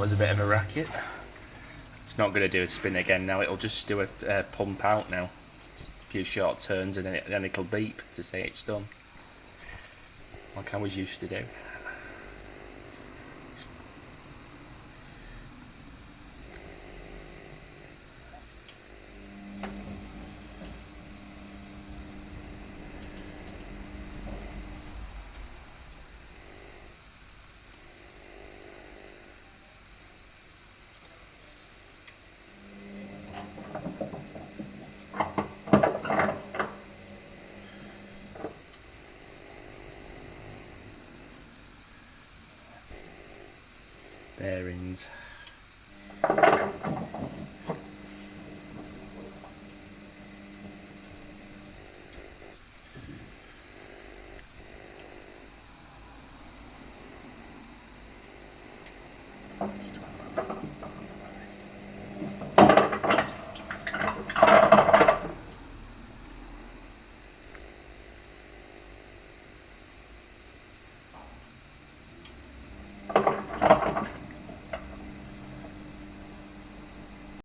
was a bit of a racket. It's not going to do a spin again now, it'll just do a pump out now. A few short turns and then it'll beep to say it's done. Like I was used to do. Bearings. Just